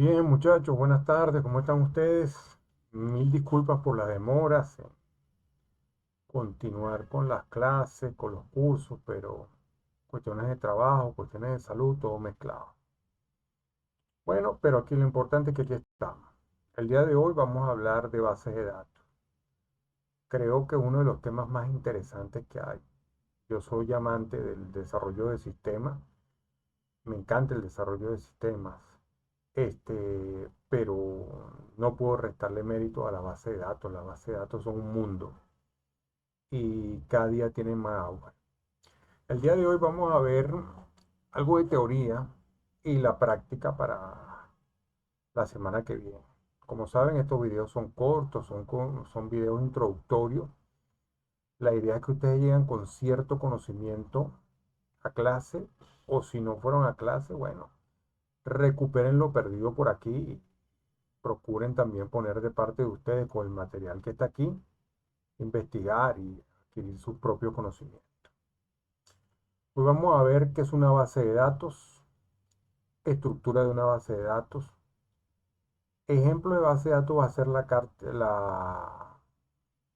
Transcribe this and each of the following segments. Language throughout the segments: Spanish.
Bien, muchachos, buenas tardes, ¿cómo están ustedes? Mil disculpas por las demoras en continuar con las clases, con los cursos, pero cuestiones de trabajo, cuestiones de salud, todo mezclado. Bueno, pero aquí lo importante es que aquí estamos. El día de hoy vamos a hablar de bases de datos. Creo que uno de los temas más interesantes que hay. Yo soy amante del desarrollo de sistemas, me encanta el desarrollo de sistemas, pero no puedo restarle mérito a la base de datos. Las bases de datos son un mundo y cada día tienen más agua. El día de hoy vamos a ver algo de teoría y la práctica para la semana que viene. Como saben, estos videos son cortos, son videos introductorios. La idea es que ustedes lleguen con cierto conocimiento a clase, o si no fueron a clase, bueno, recuperen lo perdido por aquí. Procuren también poner de parte de ustedes con el material que está aquí, investigar y adquirir sus propios conocimientos. Hoy vamos a ver qué es una base de datos, estructura de una base de datos. Ejemplo de base de datos va a ser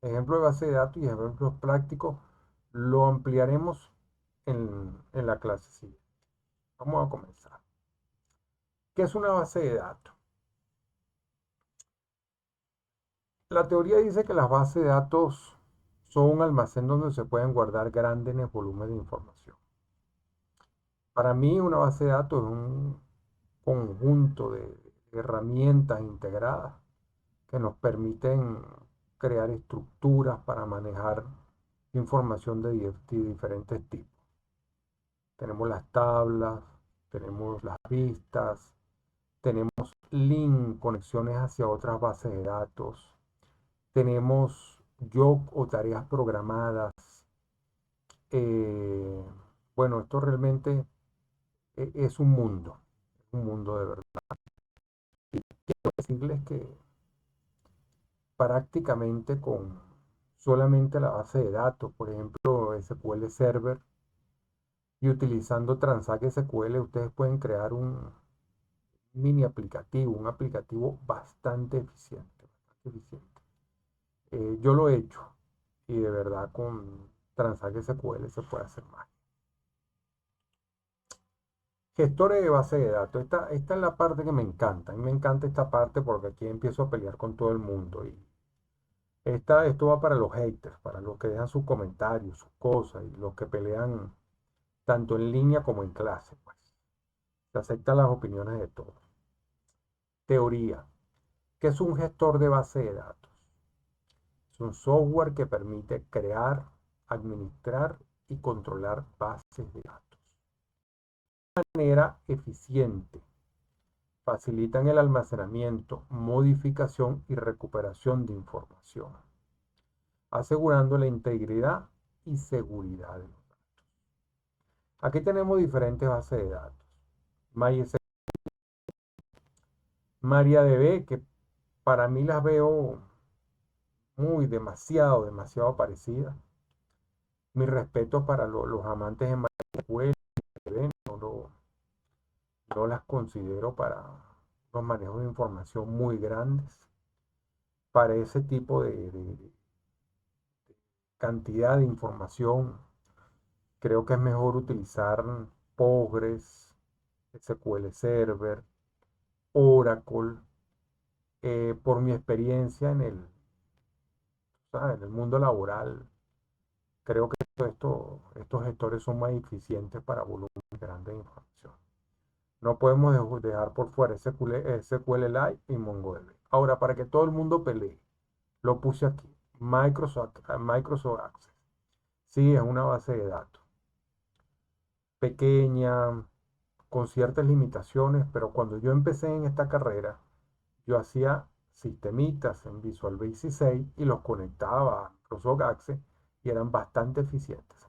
ejemplo de base de datos y ejemplos prácticos. Lo ampliaremos en la clase siguiente. Vamos a comenzar. ¿Qué es una base de datos? La teoría dice que las bases de datos son un almacén donde se pueden guardar grandes volúmenes de información. Para mí, una base de datos es un conjunto de herramientas integradas que nos permiten crear estructuras para manejar información de diferentes tipos. Tenemos las tablas, tenemos las vistas, tenemos link, conexiones hacia otras bases de datos, tenemos job o tareas programadas. Eh, bueno, esto realmente es un mundo de verdad. Quiero decirles que prácticamente con solamente la base de datos, por ejemplo, SQL Server, y utilizando Transact SQL, ustedes pueden crear un mini aplicativo, un aplicativo bastante eficiente, bastante eficiente. Yo lo he hecho y de verdad con Transact SQL se puede hacer más. Gestores de base de datos. Esta es la parte que me encanta. A mí me encanta esta parte porque aquí empiezo a pelear con todo el mundo. Y esto va para los haters, para los que dejan sus comentarios, sus cosas y los que pelean tanto en línea como en clase. Pues se aceptan las opiniones de todos. Teoría. ¿Qué es un gestor de base de datos? Es un software que permite crear, administrar y controlar bases de datos de manera eficiente. Facilitan el almacenamiento, modificación y recuperación de información, asegurando la integridad y seguridad de los datos. Aquí tenemos diferentes bases de datos. MySQL, MariaDB, que para mí las veo demasiado parecidas. Mi respeto para los amantes de MySQL, no las considero para los manejos de información muy grandes. Para ese tipo de cantidad de información, creo que es mejor utilizar Postgres, SQL Server, Oracle. Por mi experiencia ¿sabes?, en el mundo laboral, creo que estos gestores son más eficientes para volúmenes grandes de información. No podemos dejar por fuera SQLite y MongoDB. Ahora, para que todo el mundo pelee, lo puse aquí. Microsoft Access. Sí, es una base de datos pequeña, con ciertas limitaciones, pero cuando yo empecé en esta carrera, yo hacía sistemitas en Visual Basic 6 y los conectaba a Microsoft Access y eran bastante eficientes.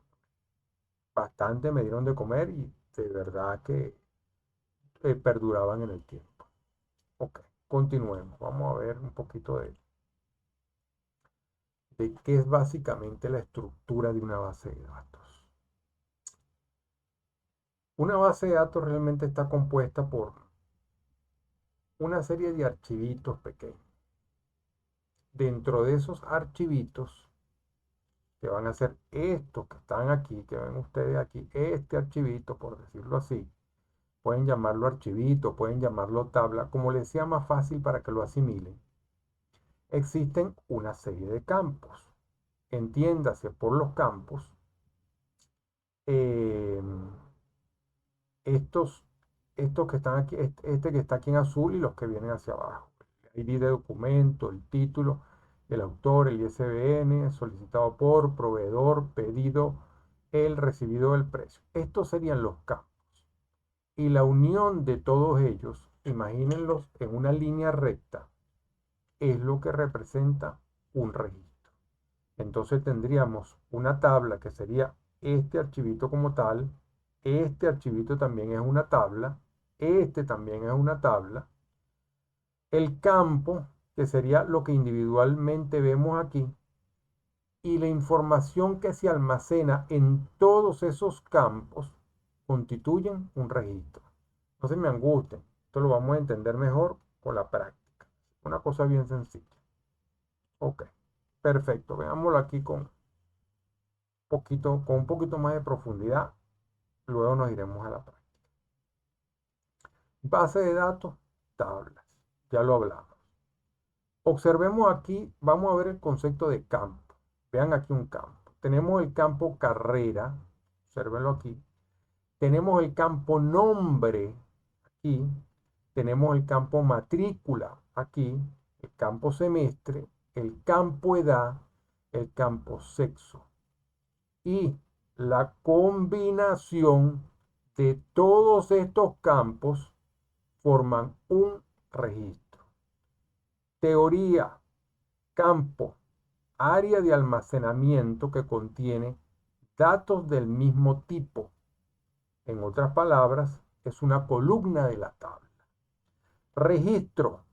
Bastante me dieron de comer y de verdad que perduraban en el tiempo. Ok, continuemos. Vamos a ver un poquito de qué es básicamente la estructura de una base de datos. Una base de datos realmente está compuesta por una serie de archivitos pequeños. Dentro de esos archivitos, que van a ser estos que están aquí, que ven ustedes aquí, este archivito, por decirlo así, pueden llamarlo archivito, pueden llamarlo tabla, como les sea más fácil para que lo asimilen. Existen una serie de campos. Entiéndase por los campos eh, estos, estos que están aquí, este que está aquí en azul y los que vienen hacia abajo. El ID de documento, el título, el autor, el ISBN, solicitado por, proveedor, pedido, el recibido del precio. Estos serían los campos. Y la unión de todos ellos, imagínenlos en una línea recta, es lo que representa un registro. Entonces tendríamos una tabla que sería este archivito como tal, este archivito también es una tabla, este también es una tabla, el campo, que sería lo que individualmente vemos aquí, y la información que se almacena en todos esos campos constituyen un registro. No se me angustien, esto lo vamos a entender mejor con la práctica. Una cosa bien sencilla. Ok, perfecto, veámoslo aquí con un poquito más de profundidad, luego nos iremos a la práctica. Base de datos, tablas, ya lo hablamos. Observemos aquí, vamos a ver el concepto de campo. Vean aquí un campo. Tenemos el campo carrera, observenlo aquí. Tenemos el campo nombre, aquí. Tenemos el campo matrícula, aquí. El campo semestre, el campo edad, el campo sexo. Y la combinación de todos estos campos forman un registro. Teoría, campo, área de almacenamiento que contiene datos del mismo tipo. En otras palabras, es una columna de la tabla. Registro,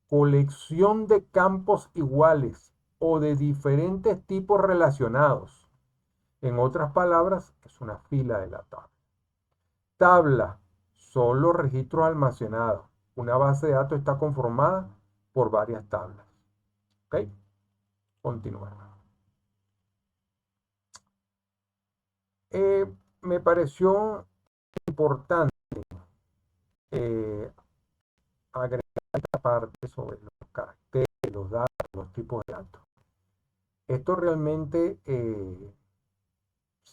colección de campos iguales o de diferentes tipos relacionados. En otras palabras, es una fila de la tabla. Tabla, son los registros almacenados. Una base de datos está conformada por varias tablas. ¿Ok? Continuamos. Me pareció importante eh, agregar esta parte sobre los caracteres, los datos, los tipos de datos. Esto realmente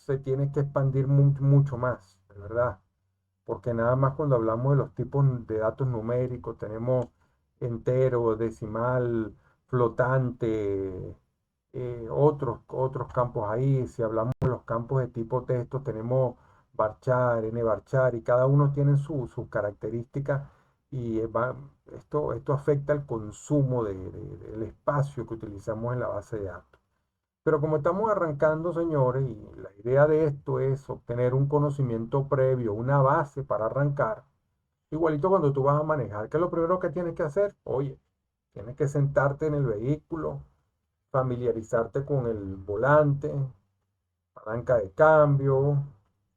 se tiene que expandir mucho más, de verdad, porque nada más cuando hablamos de los tipos de datos numéricos, tenemos entero, decimal, flotante, otros campos ahí. Si hablamos de los campos de tipo texto, tenemos varchar, nvarchar, y cada uno tiene sus características y esto afecta el consumo del espacio que utilizamos en la base de datos. Pero como estamos arrancando, señores, y la idea de esto es obtener un conocimiento previo, una base para arrancar, igualito cuando tú vas a manejar, ¿qué es lo primero que tienes que hacer? Oye, tienes que sentarte en el vehículo, familiarizarte con el volante, palanca de cambio,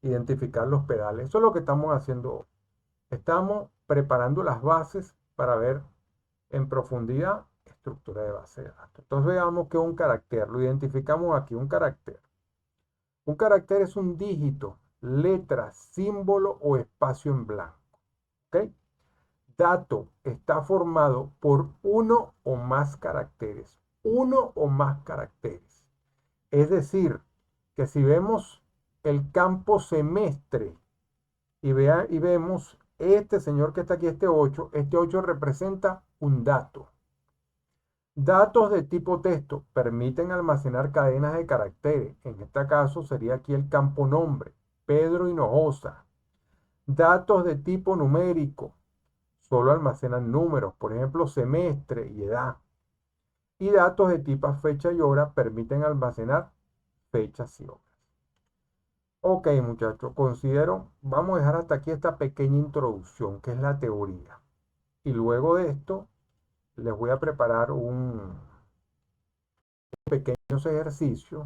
identificar los pedales. Eso es lo que estamos haciendo. Estamos preparando las bases para ver en profundidad estructura de base de datos. Entonces veamos que un carácter, lo identificamos aquí, un carácter. Un carácter es un dígito, letra, símbolo o espacio en blanco. ¿Ok? Dato está formado por uno o más caracteres. Uno o más caracteres. Es decir, que si vemos el campo semestre y vemos este señor que está aquí, este 8 representa un dato. Datos de tipo texto permiten almacenar cadenas de caracteres. En este caso sería aquí el campo nombre, Pedro Hinojosa. Datos de tipo numérico solo almacenan números, por ejemplo, semestre y edad. Y datos de tipo fecha y hora permiten almacenar fechas y horas. Ok, muchachos, vamos a dejar hasta aquí esta pequeña introducción, que es la teoría. Y luego de esto, les voy a preparar un pequeños ejercicios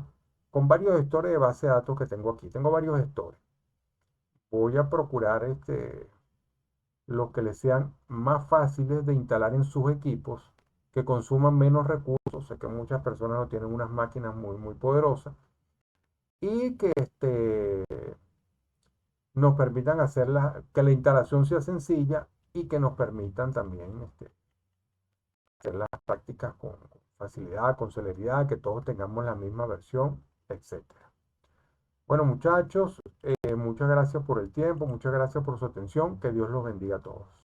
con varios gestores de base de datos que tengo aquí. Tengo varios gestores. Voy a procurar los que les sean más fáciles de instalar en sus equipos, que consuman menos recursos. Sé que muchas personas no tienen unas máquinas muy poderosas y que nos permitan que la instalación sea sencilla y que nos permitan también hacer las prácticas con facilidad, con celeridad, que todos tengamos la misma versión, etcétera. Bueno, muchachos, muchas gracias por el tiempo, muchas gracias por su atención, que Dios los bendiga a todos.